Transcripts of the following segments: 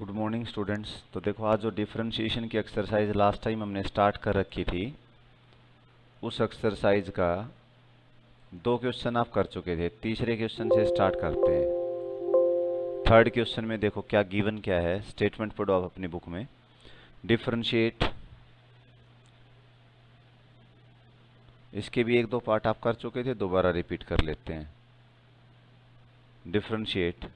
Good morning students. तो देखो, आज जो डिफरेंशिएशन की एक्सरसाइज लास्ट टाइम हमने स्टार्ट कर रखी थी, उस एक्सरसाइज का 2 क्वेश्चन आप कर चुके थे। तीसरे क्वेश्चन से स्टार्ट करते हैं। थर्ड क्वेश्चन में देखो क्या गिवन क्या है, स्टेटमेंट पढ़ो आप अपनी बुक में। डिफरेंशिएट, इसके भी 1-2 पार्ट आप कर चुके थे, दोबारा रिपीट कर लेते हैं। Differentiate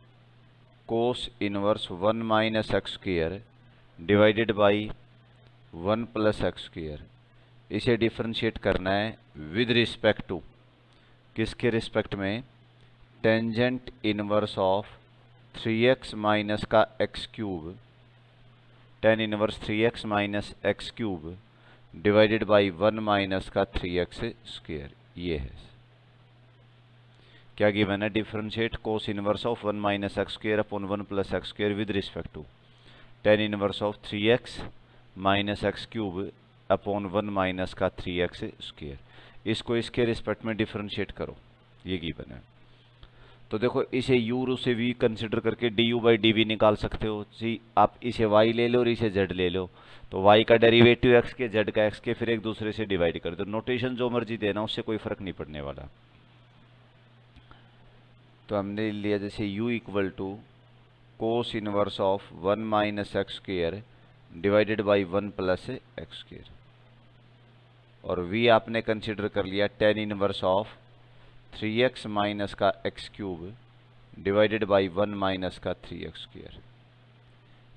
cos inverse 1 minus x square divided by 1 plus x square. इसे डिफरेंशिएट करना है विद रिस्पेक्ट टू, किसके रिस्पेक्ट में? Tangent inverse of 3x minus का x cube, tan inverse 3x minus x cube divided by 1 minus का 3x square. ये है क्या गिवन है? Differentiate cos inverse of 1 minus x square upon 1 plus x square with respect to tan inverse of 3x minus x cube upon 1 minus का 3x square. इसको इसके respect में differentiate करो, ये गिवन है। तो देखो, इसे u और उसे v कंसिडर करके du बाई dv निकाल सकते हो जी। आप इसे y ले लो और इसे z ले लो, तो y का डेरिवेटिव x के, z का x के, फिर एक दूसरे से डिवाइड कर दो। नोटेशन जो मर्जी देना, उससे कोई फर्क नहीं पड़ने वाला। तो हमने लिया जैसे u equal to cos inverse of 1 minus x square divided by 1 plus x square, और v आपने कंसिडर कर लिया tan inverse of 3x minus का x cube divided by 1 minus का 3x स्क्वायर।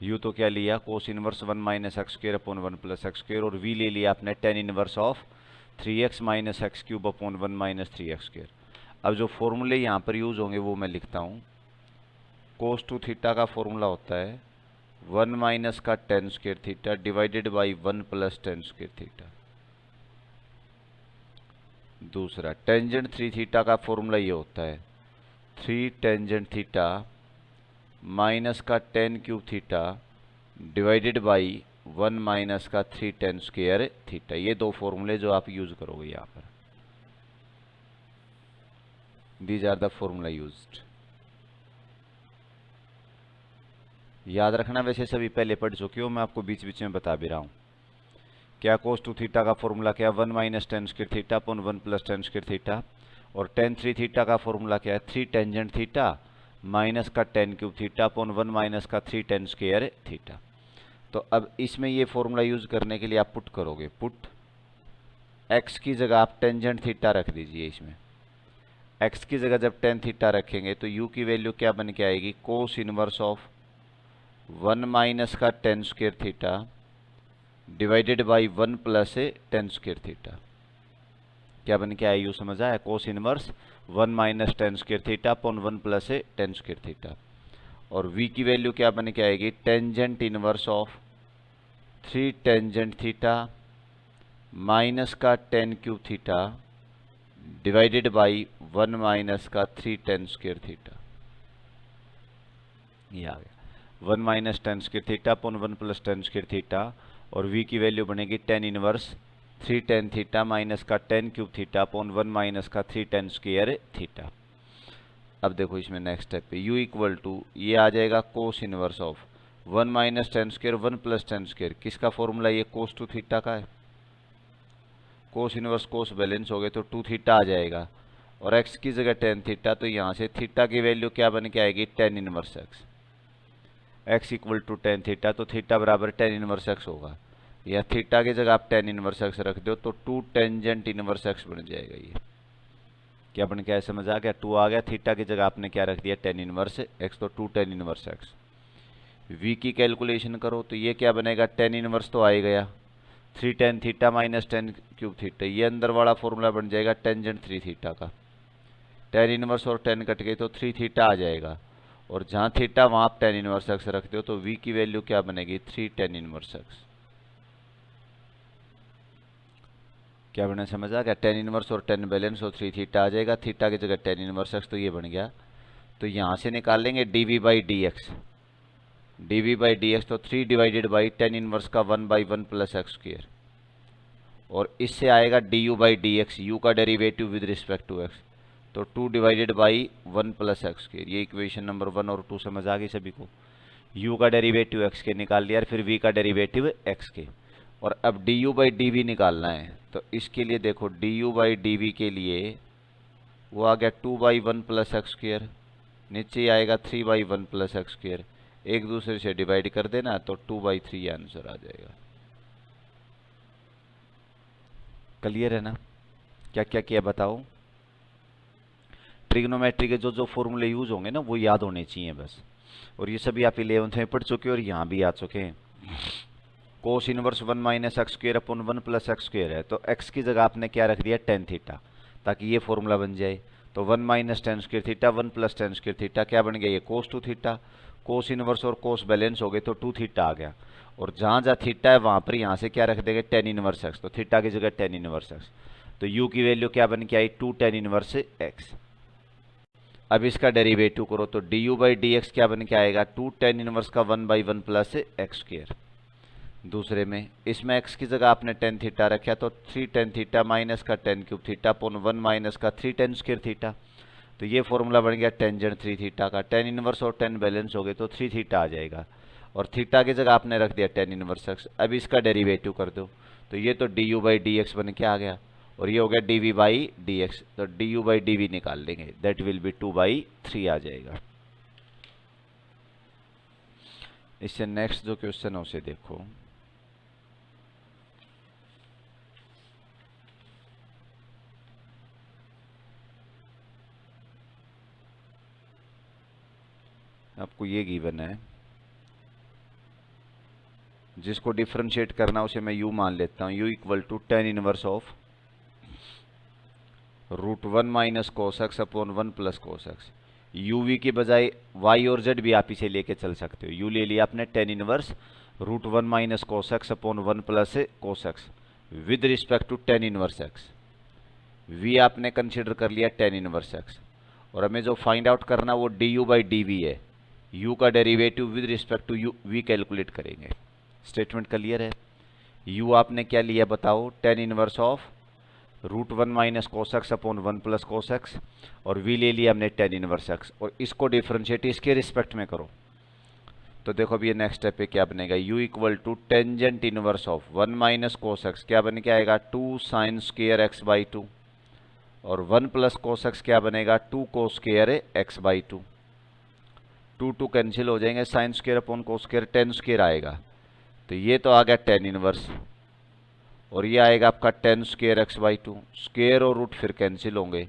u तो क्या लिया? Cos inverse 1 minus x square upon 1 plus x square, और v ले लिया आपने tan inverse of 3x minus x cube upon 1 minus 3x square. अब जो फॉर्मूले यहाँ पर यूज होंगे वो मैं लिखता हूँ। कोस टू थीटा का फॉर्मूला होता है 1 माइनस का tan square theta divided by 1 plus tan square theta. दूसरा, टेंजेंट 3 थीटा का फॉर्मूला ये होता है 3 टेंजेंट थीटा माइनस का tan cube theta divided by 1 minus का 3 टेन स्क्वायर थीटा। ये दो फॉर्मूले जो आप यूज करोगे यहाँ पर, these are the formula used. याद रखना, वैसे सभी पहले पढ़ चुके हो, मैं आपको बीच बीच में बता भी रहा हूँ। क्या? कोस टू थीटा का फॉर्मूला क्या? 1 minus tan square theta upon 1 plus tan square theta, और टेन 3 थीटा का फॉर्मूला क्या है? 3 टेंजेंट थीटा माइनस का tan cube theta upon 1 minus का 3 टेन स्क्वायर थीटा। तो अब इसमें ये फॉर्मूला यूज करने के लिए आप पुट करोगे, पुट x की जगह आप टेंजेंट थीटा रख दीजिए। इसमें x की जगह जब टेन थीटा रखेंगे तो u की वैल्यू क्या बन के आएगी? कोस इनवर्स ऑफ 1 माइनस का tan square theta divided by 1 plus tan square theta. क्या बन के आया? यू समझ आया? Cos inverse 1 minus tan square theta upon 1 plus tan square theta, और v की वैल्यू क्या बन के आएगी? Tangent inverse of 3 tangent theta minus का tan cube theta divided by 1 minus का 3 टेन स्क्वायर थीटा। ये आ गया 1 minus tan square theta upon 1 plus tan square theta, और v की वैल्यू बनेगी tan inverse 3 tan theta minus का tan cube theta upon 1 minus का 3 tan square theta. अब देखो इसमें नेक्स्ट स्टेप पे u इक्वल टू, ये आ जाएगा cos inverse of 1 minus tan square 1 plus tan square. किसका फॉर्मूला? ये कोस टू थीटा का है। कोस इनवर्स कोस बैलेंस हो गए तो 2 थीटा आ जाएगा, और x की जगह टेन थीटा, तो यहाँ से थीटा की वैल्यू क्या बन के आएगी? Tan inverse x। x equal to tan theta, तो थीटा बराबर टेन इनवर्स x होगा, या थीटा की जगह आप टेन इनवर्स x रख दो तो 2 टेंजेंट इनवर्स x बन जाएगा। ये क्या बन के आया? समझ आ गया? 2 आ गया, थीटा की जगह आपने क्या रख दिया? टेन इनवर्स x, तो 2 टेन इनवर्स x। v की कैलकुलेशन करो तो ये क्या बनेगा? टेन इनवर्स तो आ ही गया, 3 tan theta minus ten cube theta, ये अंदर वाला फॉर्मूला बन जाएगा टेंजेंट 3 थीटा का। टेन इनवर्स और टेन कट गए तो 3 थीटा आ जाएगा, और जहाँ थीटा वहाँ आप टेन इनवर्स एक्स रखते हो, तो v की वैल्यू क्या बनेगी? 3 टेन इनवर्स एक्स। क्या बना? समझ आ गया? टेन इनवर्स और टेन बैलेंस, और 3 थीटा आ जाएगा, थीटा की जगह टेन इनवर्स एक्स, तो ये बन गया। तो यहाँ से निकाल लेंगे dv by d x, dv by d x, तो 3 डिवाइडेड बाई टेन इनवर्स का 1 बाई 1 प्लस एक्स स्क्वायर, और इससे आएगा du by d x, u का derivative with respect to x, तो 2 divided by 1 plus x square. ये equation number 1 और 2 समझ आ गई सभी को? u का डेरिवेटिव x के निकाल लिया और फिर v का डेरिवेटिव x के, और अब du बाई डी निकालना है। तो इसके लिए देखो du बाई डी के लिए वो आ गया 2/1 प्लस एक्स स्क्र, नीचे आएगा 3/1 प्लस एक्स स्क्र, एक दूसरे से डिवाइड कर देना तो 2/3 आंसर आ जाएगा। क्लियर है ना? क्या क्या किया बताओ? ट्रिग्नोमेट्री के जो जो फॉर्मूले यूज होंगे ना वो याद होने चाहिए बस, और ये सभी आप 11th में पढ़ चुके हैं और यहाँ भी आ चुके हैं। कोस inverse 1 minus x square upon 1 plus x square है, तो x की जगह आपने क्या रख दिया tan थीटा, ताकि ये फॉर्मूला बन जाए। तो 1 minus tan square theta 1 plus tan square theta क्या बन गया, ये कोस 2 थीटा। कोस इनवर्स और कोस बैलेंस हो गए तो 2 थीटा आ गया, और जहाँ जहाँ थीटा है वहाँ पर यहाँ से क्या रख देंगे tan इनवर्स x, तो थीटा की जगह tan इनवर्स x, तो u की वैल्यू क्या बन के आई 2 tan इनवर्स x। अब इसका डेरिवेटिव करो तो du बाई डी एक्स क्या बन के आएगा 2 tan इनवर्स का 1/1 प्लस एक्स स्क्र। दूसरे में इसमें x की जगह आपने tan थीटा रखा तो 3 tan थीटा माइनस का tan cube theta upon 1 minus का 3 tan स्क्र थीटा, तो ये फॉर्मूला बन गया टेंजेंट 3 थीटा का। tan इनवर्स और tan बैलेंस हो गए तो 3 थीटा आ जाएगा, और थीटा की जगह आपने रख दिया tan इनवर्स x। अब इसका डेरिवेटिव कर दो तो ये तो du बाई डी एक्स बन के आ गया, और ये हो गया dv बाई डी एक्स, तो du बाई डी निकाल लेंगे, दैट विल बी 2/3 आ जाएगा। इससे नेक्स्ट जो क्वेश्चन है उसे देखो। आपको ये गिवन है, जिसको डिफरेंशिएट करना उसे मैं u मान लेता हूँ, u equal to tan inverse of √1 minus cos x upon 1 plus cos x. uv की बजाय y और z भी आप इसे लेके चल सकते हो। u ले लिया आपने tan inverse √1 minus cos x upon 1 plus cos x with respect to tan inverse x। v आपने कंसिडर कर लिया tan इनवर्स x, और हमें जो फाइंड आउट करना वो du बाई डी है। u का derivative with respect to v calculate करेंगे। स्टेटमेंट क्लियर है? u आपने क्या लिया बताओ, tan inverse of √1 minus cos x upon 1 plus cos x, और v ले लिया हमने tan इनवर्स x, और इसको डिफरेंशिएट इसके रिस्पेक्ट में करो। तो देखो अभी ये नेक्स्ट स्टेप पे क्या बनेगा, u equal to tangent inverse of 1 minus cos x क्या बन के आएगा 2 साइन स्क्वायर x/2, और 1 प्लस कोस एक्स क्या बनेगा 2 कोस स्क्वायर x/2। 2 कैंसिल हो जाएंगे, sine square upon cos square tan square आएगा, तो ये तो आ गया tan इनवर्स, और ये आएगा आपका tan स्क्वायर x/2। स्क्वायर और रूट फिर कैंसिल होंगे,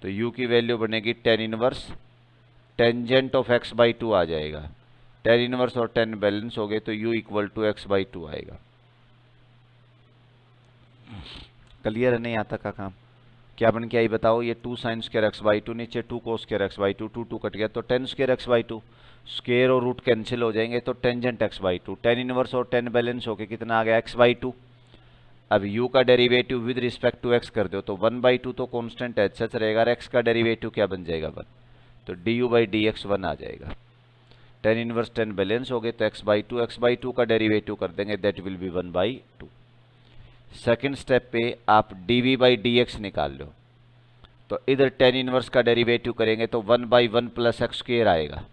तो u की वैल्यू बनेगी tan inverse tangent of x/2 आ जाएगा। tan इनवर्स और tan बैलेंस हो गए तो u इक्वल टू x/2 आएगा। क्लियर है? नहीं आता का काम क्या बन के आई बताओ, ये 2 साइन स्क्वायर x/2 नीचे 2 कोस स्क्वायर x/2, 2 कट गया तो tan स्क्वायर x/2, स्क्वायर और रूट कैंसिल हो जाएंगे तो टेंजेंट x/2। tan इनवर्स और tan बैलेंस होके कितना आ गया x/2। अब u का derivative with respect to x कर दो तो 1/2 तो कांस्टेंट एच एच रहेगा, x का डेरिवेटिव क्या बन जाएगा 1, तो du बाई डी एक्स 1 आ जाएगा। tan इनवर्स tan बैलेंस हो गए तो x/2 का डेरिवेटिव कर देंगे, that will B 1/2। Second step पे आप dv बाई डी एक्स निकाल लो, तो इधर tan इनवर्स का डेरिवेटिव करेंगे तो 1/1 प्लस एक्स स्क्वायर आएगा।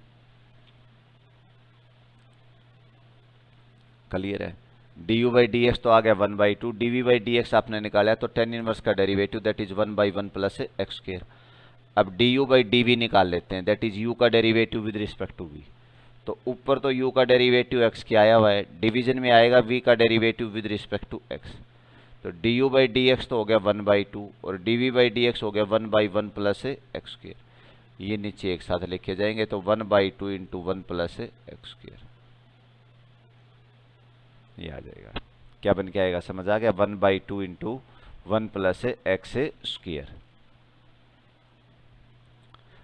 क्लियर है? du बाई डी एक्स तो आ गया 1/2, dv बाई डी एक्स आपने निकाला तो tan इनवर्स का derivative that is 1/1 plus x square. अब du बाई डी निकाल लेते हैं, दैट इज u का derivative with respect to v। तो ऊपर तो u का डेरिवेटिव x क्या आया हुआ है, डिवीजन में आएगा v का derivative with respect to x, तो du बाई डी एक्स तो हो गया 1/2, और dv बाई डी एक्स हो गया 1/1 प्लस एक्स स्क्वायर। ये नीचे एक साथ लिखे जाएंगे तो 1/2 इंटू 1 प्लस एक्स स्क्वायर ये आ जाएगा। क्या बन के आएगा समझ आ गया, 1/2 इंटू 1 प्लस एक्स स्क्वायर।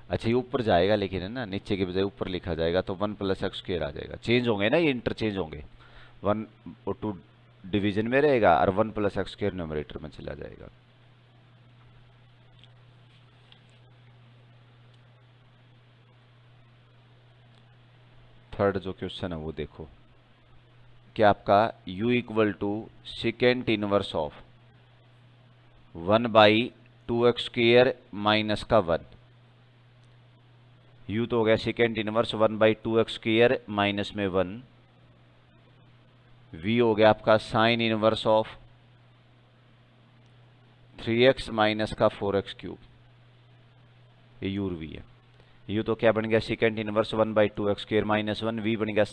अच्छा ये ऊपर जाएगा लेकिन है ना, नीचे के बजाय ऊपर लिखा जाएगा तो 1 प्लस एक्स स्क्वायर आ जाएगा। चेंज होंगे ना, ये इंटरचेंज होंगे, 1 और 2 डिवीजन में रहेगा और 1 प्लस एक्स स्क्वायर न्यूमरेटर में चला जाएगा। थर्ड जो क्वेश्चन है वो देखो, कि आपका u equal to second inverse of 1/2x square minus का 1, u तो हो गया सेकेंड इनवर्स 1/2x² माइनस में 1, v हो गया आपका sign inverse of 3x minus का 4x³, ये u और v है। u तो क्या बन गया second inverse 1/2x² minus 1, v बन गया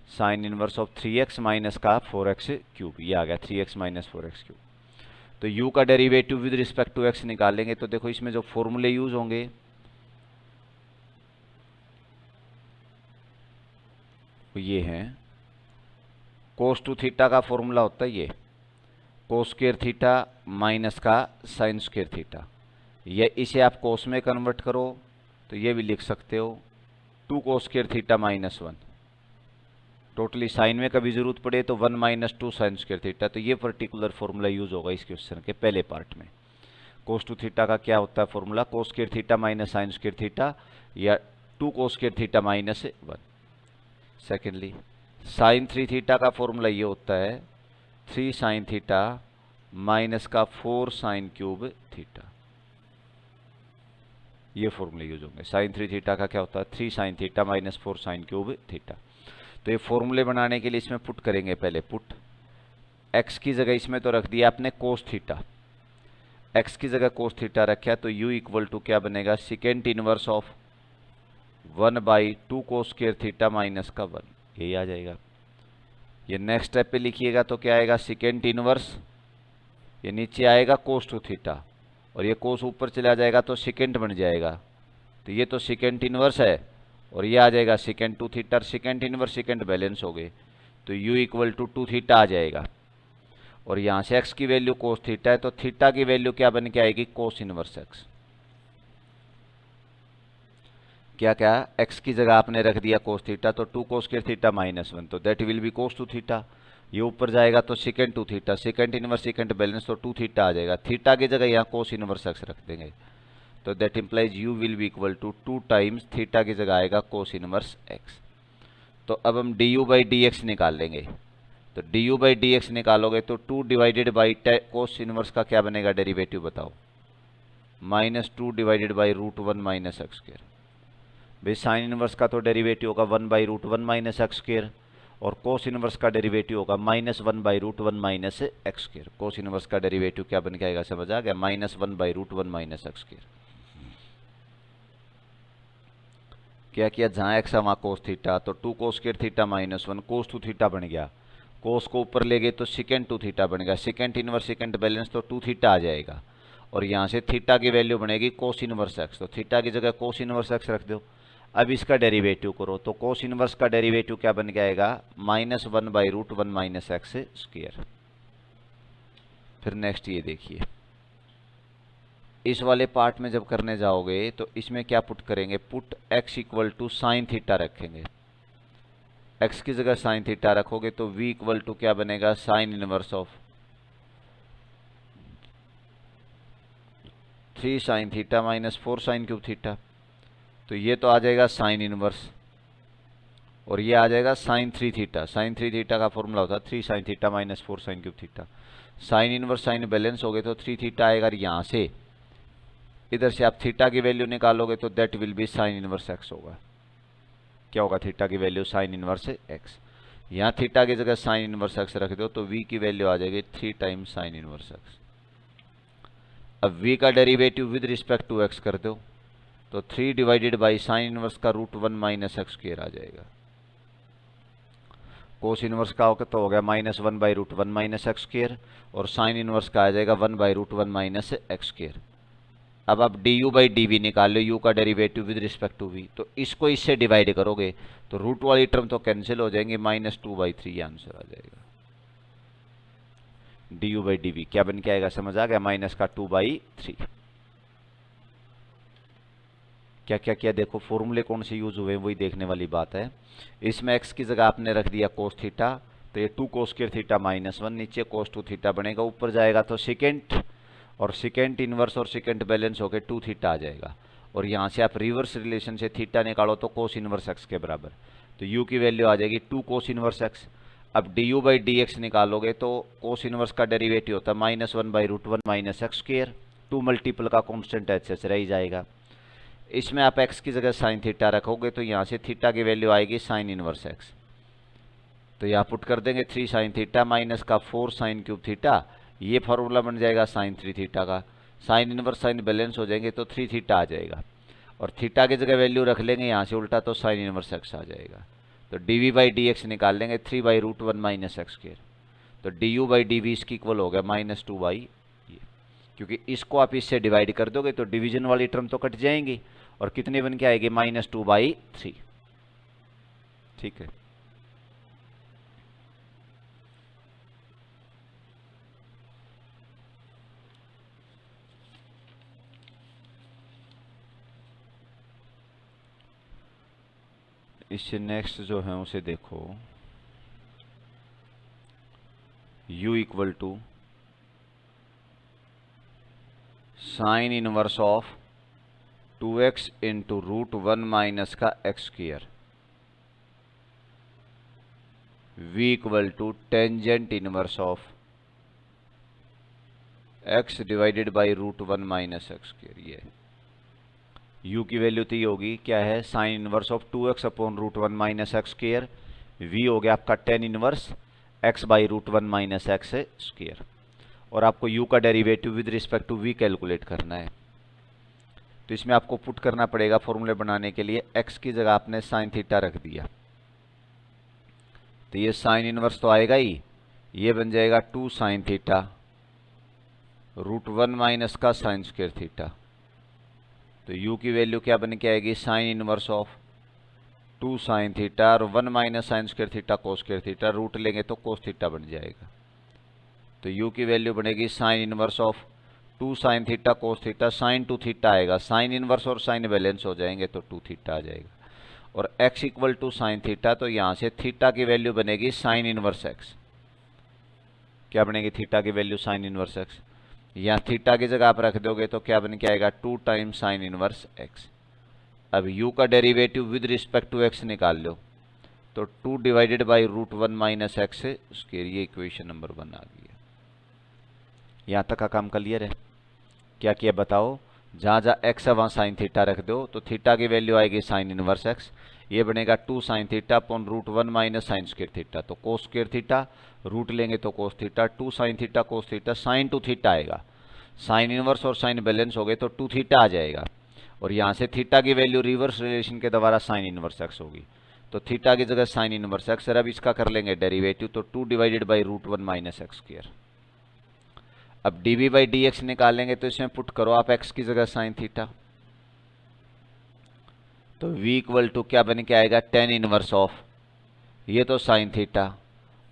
sign inverse of 3x minus का 4x³, ये आ गया 3x माइनस 4x³। तो u का derivative with respect to x निकालेंगे तो देखो इसमें जो फॉर्मूले यूज होंगे वो ये हैं। कोस टू थीटा का फॉर्मूला होता है ये कोस स्क्वायर थीटा माइनस का साइन स्क्वायर थीटा, या इसे आप कोस में कन्वर्ट करो तो ये भी लिख सकते हो 2 cos square theta minus 1। Totally sine में कभी जरूरत पड़े तो 1 माइनस 2 साइन स्क्वायर थीटा। तो ये पर्टिकुलर फॉर्मूला यूज होगा इस क्वेश्चन के पहले पार्ट में। कोस टू थीटा का क्या होता है formula, cos square theta minus sine square theta या 2 cos square theta minus 1। Secondly sine 3 theta का फॉर्मूला ये होता है 3 साइन थीटा माइनस का 4 साइन क्यूब थीटा, ये फॉर्मूले यूज होंगे। साइन 3 थीटा का क्या होता है 3 sine theta minus 4 sine cube theta. तो ये फॉर्मूले बनाने के लिए इसमें पुट करेंगे, पहले पुट x की जगह इसमें तो रख दिया आपने कोस थीटा, x की जगह कोस थीटा रखा तो u इक्वल टू क्या बनेगा second inverse of 1/2 cos square theta minus का 1, यही आ जाएगा। ये नेक्स्ट स्टेप पे लिखिएगा तो क्या आएगा सेकेंड इनवर्स, ये नीचे आएगा कोस टू थीटा और ये कोस ऊपर चला जाएगा तो सेकेंड बन जाएगा, तो ये तो सेकेंड इनवर्स है और ये आ जाएगा second two theta, second inverse second balance हो गए तो u इक्वल टू 2 थीटा आ जाएगा। और यहाँ से x की वैल्यू कोस थीटा है तो थीटा की वैल्यू क्या बन के आएगी कोस इनवर्स x। क्या क्या x की जगह आपने रख दिया कोस थीटा तो 2 कोस स्क्वायर थीटा माइनस 1, तो that will be cos two theta. ये ऊपर जाएगा तो second two theta, second inverse second balance तो 2 थीटा आ जाएगा। थीटा की जगह यहाँ कोस इनवर्स x रख देंगे तो that implies u will be equal to 2 times theta की जगह आएगा कोस इनवर्स x। तो अब हम du/dx निकाल लेंगे, तो du/dx निकालोगे तो 2 डिवाइडेड बाई कोस इनवर्स का क्या बनेगा डेरिवेटिव बताओ, -2 divided by √1 minus x square. भाई साइन इनवर्स का तो डेरिवेटिव होगा 1/√1 माइनस एक्स स्क्वायर और कोस इनवर्स का डेरिवेटिव होगा -1/√1 minus x square. Cos inverse का डेरिवेटिव क्या बन के आएगा समझ आ गया, -1/√1 माइनस एक्स स्क्वायर। क्या किया जहाँ x है वहाँ कोस थीटा तो 2 cos square theta minus 1 cos two theta बन गया, कोस को ऊपर ले गए तो सेकेंड टू थीटा बन गया, सेकेंड इनवर्स सेकेंड बैलेंस तो 2 थीटा आ जाएगा और यहाँ से थीटा की वैल्यू बनेगी कोस इनवर्स x, तो थीटा की जगह कोस इनवर्स x रख दो। अब इसका डेरिवेटिव करो तो कोस इनवर्स का डेरिवेटिव क्या बन के आएगा -1/√1 माइनस एक्स स्क्वायर। फिर नेक्स्ट ये देखिए इस वाले पार्ट में जब करने जाओगे तो इसमें क्या पुट करेंगे, put x equal to sine theta रखेंगे, x की जगह साइन थीटा रखोगे तो v इक्वल टू क्या बनेगा sign inverse of 3 sine theta minus 4 sine cube theta. तो ये तो आ जाएगा साइन इनवर्स और ये आ जाएगा साइन 3 थीटा। साइन 3 थीटा का फॉर्मूला होता है 3 sine theta minus 4 sine cube theta. Sine inverse sine balance हो गए तो 3 थीटा आएगा, यहाँ से इधर से आप थीटा की वैल्यू निकालोगे तो that will B sign inverse x होगा। क्या होगा थीटा की वैल्यू साइन इनवर्स एक्स। यहाँ थीटा की जगह साइन इनवर्स एक्स रख दो तो v की वैल्यू आ जाएगी 3 टाइम्स साइन इनवर्स एक्स। अब v का derivative with respect to x कर दो तो 3 डिवाइडेड बाई साइन इनवर्स का √1 माइनस एक्स स्क्वायर आ जाएगा। कोस इनवर्स का होगा तो हो गया -1/√1 माइनस एक्स स्क्वायर और साइन इनवर्स का आ जाएगा 1/√1 माइनस एक्स स्क्वायर। अब आप du/dv निकाल लो, u का derivative with respect to v, तो इसको इससे डिवाइड करोगे तो रूट वाली टर्म तो कैंसिल हो जाएंगे, -2/3 आंसर आ जाएगा। du/dv क्या बन के आएगा समझ आ गया, माइनस का 2/3। क्या क्या किया देखो, फॉर्मूले कौन से यूज हुए वही देखने वाली बात है। इसमें x की जगह आपने रख दिया कोस थीटा तो ये 2 कोस स्क्वायर थीटा -1 नीचे कोस 2 थीटा बनेगा, ऊपर जाएगा तो सेकेंड और सेकेंड इनवर्स और सेकेंड बैलेंस होकर 2 थीटा आ जाएगा और यहाँ से आप रिवर्स रिलेशन से थीटा निकालो तो कोस इनवर्स x के बराबर, तो u की वैल्यू आ जाएगी 2 कोस इनवर्स x। अब du/dx निकालोगे तो कोस इनवर्स का डेरिवेटिव होता है -1/√1 माइनस एक्स स्क्वायर, 2 मल्टीपल का कॉन्स्टेंट एच रह ही जाएगा। इसमें आप x की जगह साइन थीटा रखोगे तो यहाँ से थीटा की वैल्यू आएगी साइन इनवर्स x। तो यहाँ पुट कर देंगे 3 साइन थीटा माइनस का 4 साइन क्यूब थीटा, ये फॉर्मूला बन जाएगा साइन 3 थीटा का। साइन इनवर्स साइन बैलेंस हो जाएंगे तो 3 थीटा आ जाएगा, और थीटा की जगह वैल्यू रख लेंगे यहाँ से उल्टा तो साइन इनवर्स x आ जाएगा। तो डी बाई डी एक्स निकाल लेंगे 3/√1 माइनस एक्स स्क्वायर। तो d u by d v इसकी इक्वल हो गया -2 ये, क्योंकि इसको आप इससे डिवाइड कर दोगे तो डिवीजन वाली टर्म तो कट जाएंगी और कितने बन के आएगी -2/3। ठीक है, इससे नेक्स्ट जो है उसे देखो, u equal to sine inverse of 2x into √1 minus का x square, v equal to tangent inverse of x divided by √1 minus x square. ये u की वैल्यू तो ये होगी, क्या है, sine inverse of 2x upon √1 minus x square, v हो गया आपका tan inverse x by √1 minus x square, और आपको u का derivative with respect to v calculate करना है। तो इसमें आपको पुट करना पड़ेगा फॉर्मूले बनाने के लिए, x की जगह आपने साइन थीटा रख दिया, तो ये साइन इनवर्स तो आएगा ही, ये बन जाएगा 2 साइन थीटा √1 माइनस का साइन स्क्वायर थीटा। तो u की वैल्यू क्या बन के आएगी, sine inverse of 2 sine theta और 1 minus sine square theta cos square theta, root लेंगे तो कोस थीटा बन जाएगा। तो u की वैल्यू बनेगी sine inverse of 2 sine theta cos theta, sine 2 theta आएगा, साइन इनवर्स और साइन बैलेंस हो जाएंगे तो 2 थीटा आ जाएगा, और x equal to sine theta, तो यहाँ से थीटा की वैल्यू बनेगी साइन इनवर्स x। क्या बनेगी थीटा की वैल्यू, साइन इनवर्स x। यहाँ थीटा की जगह आप रख दोगे तो क्या बन के आएगा, 2 टाइम्स साइन इनवर्स x। अब u का derivative with respect to x निकाल लो, तो 2 डिवाइडेड बाई √1 माइनस एक्स है उसके, ये इक्वेशन नंबर 1 आ गई है। यहाँ तक का काम क्लियर है? क्या किया बताओ, जहाँ जहाँ x है वहाँ साइन थीटा रख दो, तो थीटा की वैल्यू आएगी साइन इनवर्स x, ये बनेगा 2 sine theta upon √1 minus sine square theta, तो कोस स्क्वायर थीटा, रूट लेंगे तो cos theta, 2 sine theta cos theta, sine 2 theta आएगा, साइन इनवर्स और साइन बैलेंस हो गए तो 2 थीटा आ जाएगा, और यहाँ से थीटा की वैल्यू रिवर्स रिलेशन के द्वारा साइन इनवर्स x होगी, तो थीटा की जगह साइन इनवर्स x। अब इसका कर लेंगे डेरिवेटिव, तो 2 divided by √1 minus x square. अब dv बाई डी एक्स निकालेंगे तो इसमें पुट करो आप x की जगह साइन थीटा, तो v इक्वल टू क्या बन के आएगा, टेन इनवर्स ऑफ, ये तो साइन थीटा,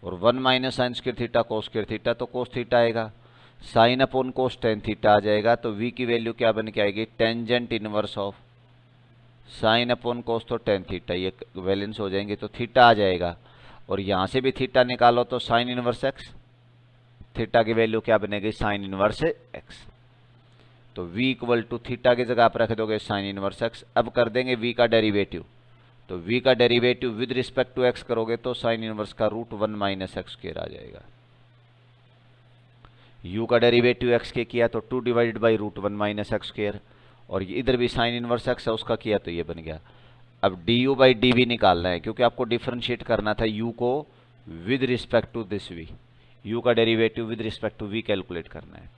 और 1 minus sine square theta cos square theta, तो कोस थीटा आएगा, sine upon cos tan theta आ जाएगा, तो v की वैल्यू क्या बन के आएगी, tangent inverse of sine upon cos तो टेन थीटा, ये बैलेंस हो जाएंगे तो थीटा आ जाएगा, और यहाँ से भी थीटा निकालो तो साइन इनवर्स x, थीटा की वैल्यू क्या बनेगी, साइन इनवर्स x। तो v इक्वल टू थीटा की जगह आप रख दोगे साइन इनवर्स x। अब कर देंगे v का डेरिवेटिव, तो v का derivative with respect to x करोगे तो साइन इनवर्स का √1 माइनस एक्स स्क्वायर आ जाएगा। u का डेरिवेटिव x के किया तो 2 divided by √1 minus x square, और इधर भी साइन इनवर्स x है उसका किया तो ये बन गया। अब du बाई डी वी निकालना है, क्योंकि आपको डिफरेंशिएट करना था u को with respect to this v, u का derivative with respect to v calculate करना है।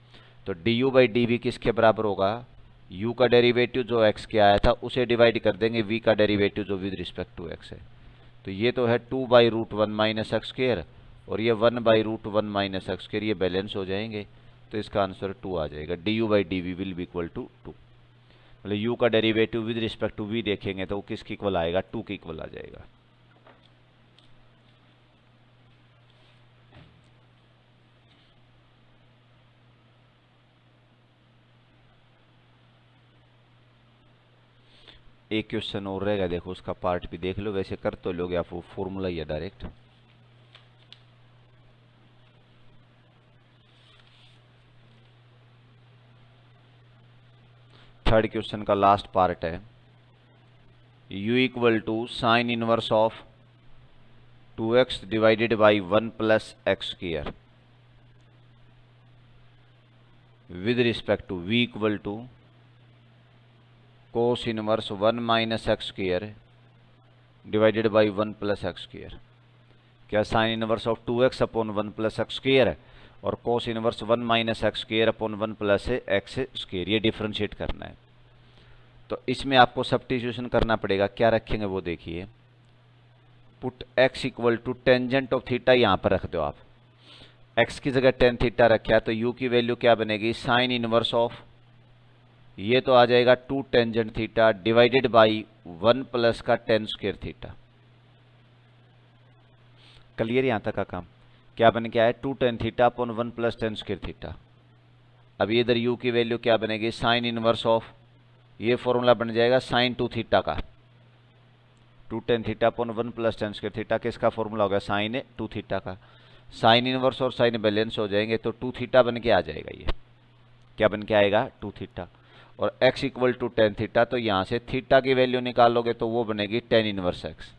तो du बाई डी वी किसके बराबर होगा, u का डेरिवेटिव जो x के आया था उसे डिवाइड कर देंगे v का डेरिवेटिव जो विद रिस्पेक्ट टू x है, तो ये तो है 2 बाई √1 माइनस एक्स स्क्वायर, और ये 1 बाई √1 माइनस एक्स स्क्वायर, ये बैलेंस हो जाएंगे, तो इसका आंसर 2 आ जाएगा। du by d v will be equal to 2, मतलब u का derivative with respect to v देखेंगे तो वो किसकी इक्वल आएगा, 2 की इक्वल आ जाएगा। एक क्वेश्चन और रहेगा, देखो उसका पार्ट भी देख लो, वैसे कर तो लोगे आप, वो फॉर्मूला ही है डायरेक्ट। थर्ड क्वेश्चन का लास्ट पार्ट है, u equal to sine inverse of 2x divided by 1 plus x square with respect to v equal to cos inverse 1 minus x square divided by 1 plus x square. क्या sine inverse of 2x upon 1 plus x square है और cos inverse 1 minus x square upon 1 plus x square, ये differentiate करना है। तो इसमें आपको substitution करना पड़ेगा। क्या रखेंगे वो देखिए, put x equal to tangent of theta यहाँ पर रख दो आप। x की जगह टेन थीटा रखा तो u की वैल्यू क्या बनेगी, साइन इनवर्स ऑफ, ये तो आ जाएगा 2 tangent theta divided by 1 plus का टेन स्क्वायर थीटा। क्लियर यहाँ तक का काम। क्या बन के आया, 2 tan theta upon 1 plus tan square theta. अब इधर u की वैल्यू क्या बनेगी, साइन इनवर्स ऑफ, ये फॉर्मूला बन जाएगा साइन 2 थीटा का, 2 tan theta upon 1 plus tan square theta, किसका फॉर्मूला होगा, साइन 2 थीटा का। साइन इनवर्स और साइन बैलेंस हो जाएंगे तो 2 थीटा बन के आ जाएगा। ये क्या बन के आएगा, 2 थीटा। और x equal to tan theta, तो यहाँ से थीटा की वैल्यू निकालोगे तो वो बनेगी टेन इनवर्स x।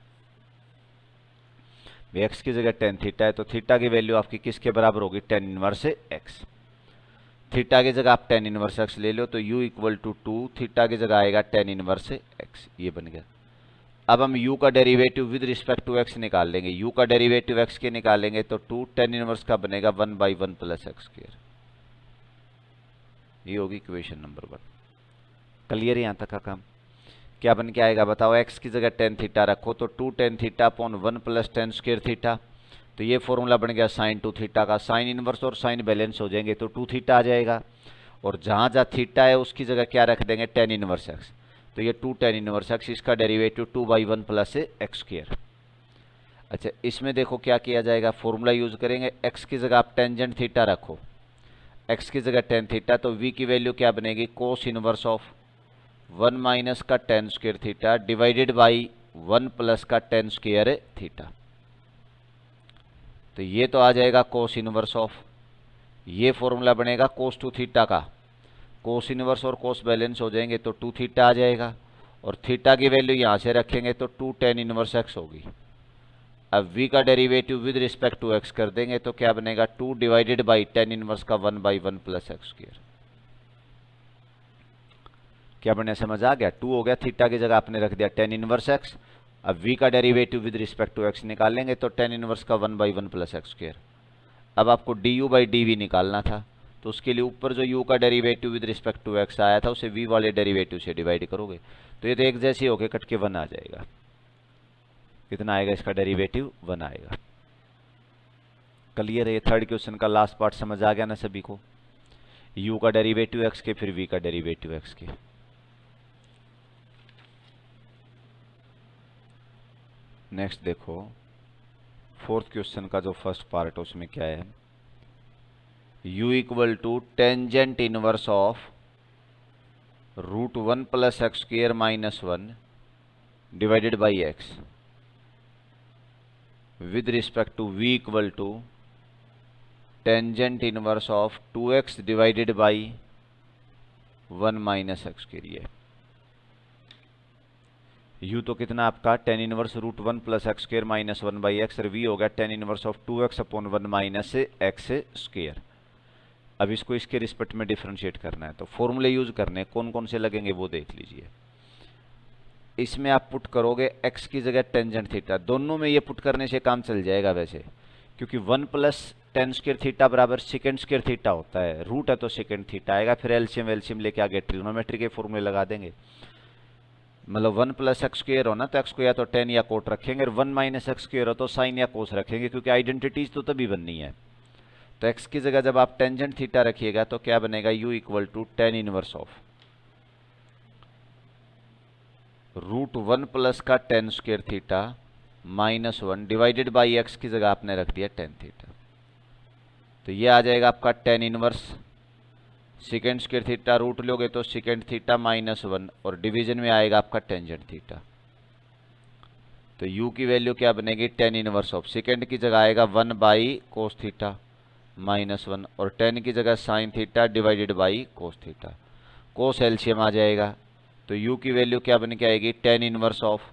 x की जगह टेन थीटा है तो थीटा की वैल्यू आपकी किसके बराबर होगी, टेन इनवर्स x। थीटा की जगह आप टेन इनवर्स x ले लो तो u इक्वल टू 2, थीटा की जगह आएगा टेन इनवर्स x, ये बन गया। अब हम u का derivative with respect to x निकाल लेंगे। u का डेरिवेटिव x के निकालेंगे तो 2 टेन इनवर्स का बनेगा 1 बाई 1 प्लस एक्स स्क्वायर, ये होगी इक्वेशन नंबर 1। क्लियर है यहाँ तक का काम। क्या बन के आएगा बताओ, x की जगह टेन थीटा रखो तो 2 tan theta upon 1 plus tan square theta, तो ये फॉर्मूला बन गया साइन 2 थीटा का। साइन इनवर्स और साइन बैलेंस हो जाएंगे तो 2 थीटा आ जाएगा, और जहाँ जहाँ थीटा है उसकी जगह क्या रख देंगे, टेन इनवर्स x, तो ये 2 टेन इनवर्स x, इसका derivative 2 by 1 plus x square. अच्छा इसमें देखो क्या किया जाएगा, फॉर्मूला यूज करेंगे, x की जगह आप टेंजेंट थीटा रखो, x की जगह टेन थीटा, तो v की वैल्यू क्या बनेगी, कोस इनवर्स ऑफ 1 माइनस का tan square theta divided by 1 plus का टेन स्क्वायर थीटा। तो ये तो आ जाएगा कोस इनवर्स ऑफ, ये फॉर्मूला बनेगा कोस 2 थीटा का, कोस इनवर्स और कोस बैलेंस हो जाएंगे तो 2 थीटा आ जाएगा, और थीटा की वैल्यू यहाँ से रखेंगे तो 2 टेन इनवर्स एक्स होगी। अब v का derivative with respect to x कर देंगे तो क्या बनेगा, 2 डिवाइडेड बाई टेन इनवर्स का 1 बाई 1 प्लस एक्स स्क्वायर। क्या बने, समझ आ गया। 2 हो गया, थीटा की जगह आपने रख दिया टेन इनवर्स x। अब v का derivative with respect to x निकाल लेंगे तो टेन इनवर्स का 1 बाई 1 प्लस एक्स स्क्वायर। अब आपको du बाई dv निकालना था, तो उसके लिए ऊपर जो u का derivative with respect to x आया था उसे v वाले डेरिवेटिव से डिवाइड करोगे तो ये तो एक जैसे होके कट के 1 आ जाएगा। कितना आएगा इसका डेरिवेटिव, 1 आएगा। क्लियर है। ये थर्ड क्वेश्चन का लास्ट पार्ट समझ आ गया ना सभी को, u का डेरिवेटिव x के फिर v का डेरिवेटिव x के। नेक्स्ट देखो फोर्थ क्वेश्चन का जो फर्स्ट पार्ट है उसमें क्या है, u equal to tangent inverse of root 1 plus x square minus 1 divided by x with respect to v equal to tangent inverse of 2x divided by 1 minus x square. u तो कितना आपका tan inverse root 1 plus x square minus 1 by x, और v हो गया ten inverse of 2x upon 1 minus x square. अब इसको इसके respect में डिफरेंशिएट करना है तो फॉर्मूले यूज करने हैं, कौन कौन से लगेंगे वो देख लीजिए। इसमें आप पुट करोगे x की जगह टेंजेंट थीटा, दोनों में ये पुट करने से काम चल जाएगा वैसे, क्योंकि 1 प्लस टेन स्क्वायर थीटा बराबर सेकेंड स्क्वायर थीटा होता है, रूट है तो सेकेंड थीटा आएगा, फिर एलसीएम वेलसीएम लेके आगे ट्रिग्नोमेट्री के फॉर्मूले लगा देंगे। मतलब 1 प्लस एक्स स्क्वायर हो ना तो एक्स को या तो टेन या कोट रखेंगे, और 1 माइनस एक्स स्क्वायर हो तो साइन या कोस रखेंगे, क्योंकि आइडेंटिटीज तो तभी बननी है। तो x की जगह जब आप टेंजेंट थीटा रखिएगा तो क्या बनेगा, u equal to tan inverse of root 1 plus का tan square theta minus 1 divided by x की जगह आपने रख दिया टेन थीटा, तो ये आ जाएगा आपका tan inverse second square theta, root लोगे तो सेकेंड थीटा माइनस 1, और डिवीजन में आएगा आपका टेंजेंट थीटा। तो u की वैल्यू क्या बनेगी, टेन इनवर्स ऑफ सेकेंड की जगह आएगा 1 बाई कोस थीटा माइनस 1, और टेन की जगह sine theta divided by cos theta, cos LCM आ जाएगा। तो u की वैल्यू क्या बन के आएगी, tan inverse of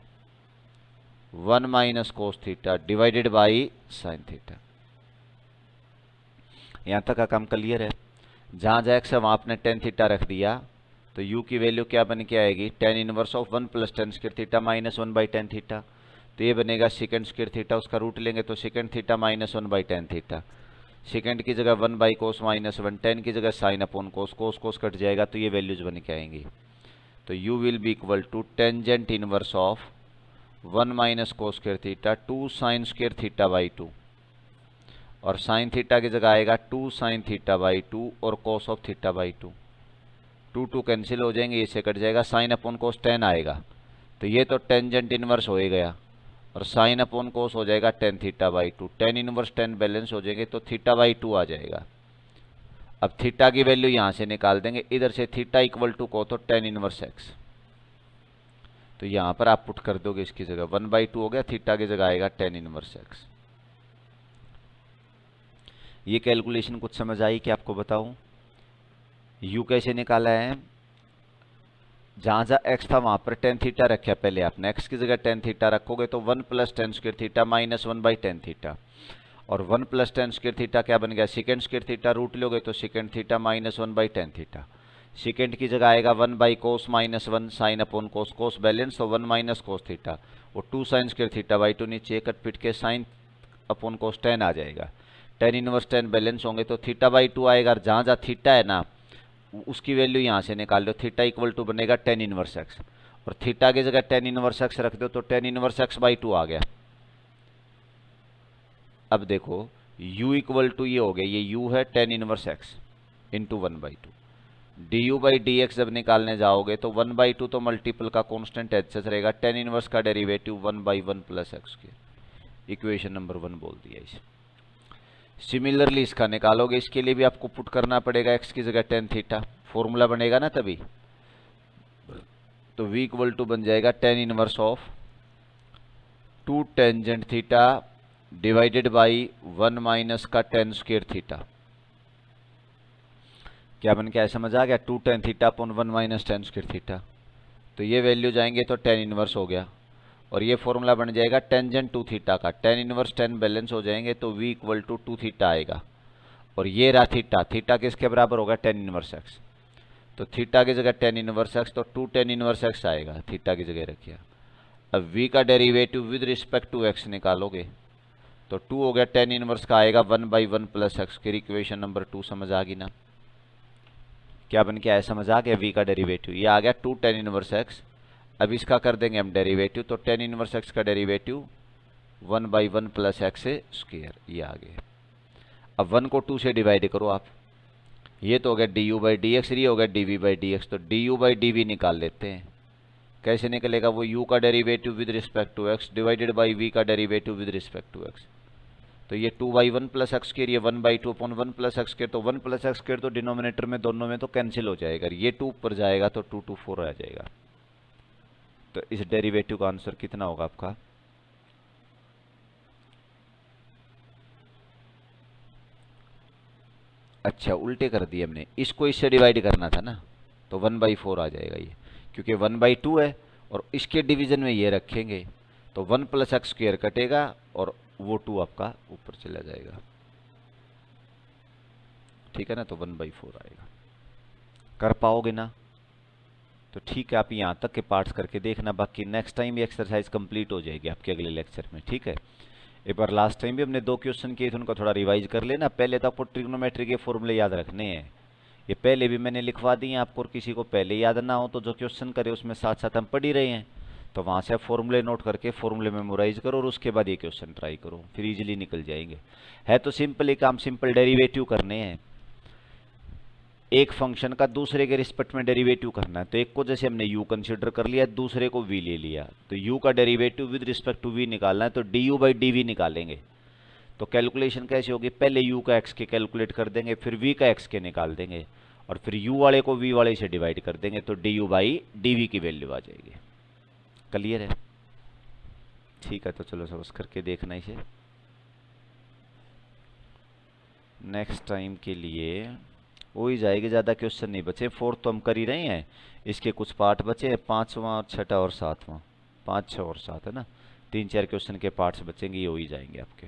1 minus cos theta divided by sine theta. यहां तक का काम क्लियर है। जहां x है वहां आपने टेन थीटा रख दिया, तो u की वैल्यू क्या बन के आएगी, tan inverse of 1 plus tan square theta minus 1 by ten theta. तो ये बनेगा सेकेंड स्क्वायर थीटा, उसका रूट लेंगे तो second theta minus 1 by tan theta. Second की जगह 1 बाई कोस माइनस 1, टेन की जगह sine upon cos, cos cos cut जाएगा तो ये वैल्यूज बन के आएंगी। तो u will be equal to tangent inverse of 1 minus cos square theta 2 sine square theta by 2, और साइन थीटा की जगह आएगा 2 साइन थीटा बाई 2 और cos of theta by 2। 2 cancel हो जाएंगे, इससे कट जाएगा, साइन अपॉन कोस 10 आएगा। तो ये तो टेंजेंट इनवर्स हो ही गया, और साइन अपॉन कोस हो जाएगा tan theta by 2। Tan inverse 10 balance हो जाएंगे तो थीटा बाई 2 आ जाएगा। अब थीटा की वैल्यू यहाँ से निकाल देंगे, इधर से थीटा इक्वल टू को तो टेन इनवर्स एक्स। तो यहाँ पर आप पुट कर दोगे इसकी जगह 1/2 हो गया, थीटा की जगह आएगा टेन इनवर्स एक्स। ये कैलकुलेशन कुछ समझ आई कि आपको बताऊं? u कैसे निकाला है, जहां जहां x था वहां पर टेन थीटा रखा पहले आपने, x की जगह टेन थीटा रखोगे तो 1 plus tan square theta minus 1 by tan theta, और 1 प्लस टेन स्क्वायर थीटा क्या बन गया, सेकेंड स्क्वायर थीटा, रूट लोगे तो second theta minus 1 by tan theta. Second की जगह आएगा 1 by cos minus 1 sign upon cos, cos balance तो 1 माइनस कोस थीटा, वो 2 साइन स्क्वायर थीटा बाई 2, नीचे कट पिट के साइन अपॉन कोस 10 आ जाएगा। टेन इनवर्स 10 बैलेंस होंगे तो थीटा बाई 2 आएगा, जहाँ जहाँ थीटा है ना उसकी वैल्यू यहाँ से निकाल दो, थीटा इक्वल टू बनेगा टेन इनवर्स एक्स, और थीटा की जगह टेन इनवर्स एक्स रख दो तो टेन इनवर्स एक्स बाई 2 आ गया। अब देखो u इक्वल टू ये हो गया, ये u है ten inverse x into 1/2, D u by d x जब निकालने जाओगे तो 1/2 तो मल्टीपल का कॉन्स्टेंट एच रहेगा, टेन इनवर्स का derivative 1/1 plus x square. Equation number 1 बोल दिया इसे। सिमिलरली इसका निकालोगे, इसके लिए भी आपको पुट करना पड़ेगा x की जगह टेन थीटा, फॉर्मूला बनेगा ना तभी। तो v इक्वल टू बन जाएगा ten inverse of 2 tangent theta divided by 1 minus का टेन स्क्वायर थीटा। क्या बन के आया, समझ आ गया, 2 tan theta upon 1 minus tan square theta. तो ये वैल्यू जाएंगे तो टेन इनवर्स हो गया, और ये फॉर्मूला बन जाएगा टेंजेंट 2 थीटा का, टेन इनवर्स 10 बैलेंस हो जाएंगे तो v इक्वल टू 2 थीटा आएगा, और ये रहा थीटा, थीटा किसके बराबर होगा, टेन इनवर्स एक्स। तो थीटा की जगह टेन इनवर्स एक्स, तो 2 टेन इनवर्स एक्स आएगा, थीटा की जगह रखिए। अब v का derivative with respect to x निकालोगे तो 2 हो गया, टेन इनवर्स का आएगा 1/1 प्लस एक्स। फिर इक्वेशन नंबर 2 समझ आ गई ना, क्या बन के आया, समझ आ गया, v का डेरिवेटिव ये आ गया 2 टेन इनवर्स एक्स। अब इसका कर देंगे हम डेरिवेटिव, तो टेन इनवर्स एक्स का डेरिवेटिव 1/1 प्लस एक्स स्क्वायर, ये आ गया। अब 1 को 2 से डिवाइड करो आप, ये तो हो गया d u by d x, ये हो गया d v by d x, तो d u by d v निकाल लेते हैं। कैसे निकलेगा, वो u का derivative with respect to x divided by v का derivative with respect to x। तो ये 2/1 प्लस एक्स स्क्वायर, ये 1/2 अपॉन 1 प्लस एक्स स्क्वायर, तो 1 प्लस एक्स स्क्वायर तो डिनोमिनेटर में दोनों में तो कैंसिल हो जाएगा, ये 2 ऊपर जाएगा तो 2 2 4 आ जाएगा। तो इस डेरिवेटिव का आंसर कितना होगा आपका, अच्छा उल्टे कर दिए हमने, इसको इससे डिवाइड करना था ना, तो 1/4 आ जाएगा ये, क्योंकि 1/2 है और इसके डिवीजन में ये रखेंगे तो 1 प्लस एक्स स्क्वायर कटेगा और वो 2 आपका ऊपर चला जाएगा, ठीक है ना। तो 1/4 आएगा, कर पाओगे ना, तो ठीक है, आप यहाँ तक के पार्ट्स करके देखना, बाकी नेक्स्ट टाइम ये एक्सरसाइज कंप्लीट हो जाएगी आपके अगले लेक्चर में, ठीक है। एक बार लास्ट टाइम भी हमने 2 क्वेश्चन किए थे, उनको थोड़ा रिवाइज कर लेना। पहले तो आपको ट्रिग्नोमेट्री के फॉर्मूले याद रखने हैं, ये पहले भी मैंने लिखवा दिए आपको, और किसी को पहले याद ना हो तो जो क्वेश्चन करे उसमें साथ साथ हम पढ़ ही रहे हैं, तो वहाँ से आप फॉर्मूले नोट करके फॉर्मूले मेमोराइज करो और उसके बाद ये क्वेश्चन ट्राई करो, फिर इजीली निकल जाएंगे। है तो सिंपल ही काम, सिंपल डेरिवेटिव करने हैं, एक फंक्शन का दूसरे के रिस्पेक्ट में डेरिवेटिव करना है। तो एक को जैसे हमने u कंसीडर कर लिया, दूसरे को v ले लिया, तो u का derivative with respect to v निकालना है, तो du बाई डी निकालेंगे। तो कैलकुलेशन कैसे होगी, पहले u का x के कैलकुलेट कर देंगे, फिर v का x के निकाल देंगे, और फिर u वाले को v वाले से डिवाइड कर देंगे, तो du बाई डी की वैल्यू आ जाएगी। क्लियर है, ठीक है। तो चलो सब करके देखना इसे, नेक्स्ट टाइम के लिए हो ही जाएगी, ज़्यादा क्वेश्चन नहीं बचे। 4 तो हम कर ही रहे हैं, इसके कुछ पार्ट बचे हैं, 5वां और 6वां और 7वां, 5 6 और 7 है ना, 3 4 क्वेश्चन के पार्ट्स बचेंगे, ये हो ही जाएंगे आपके।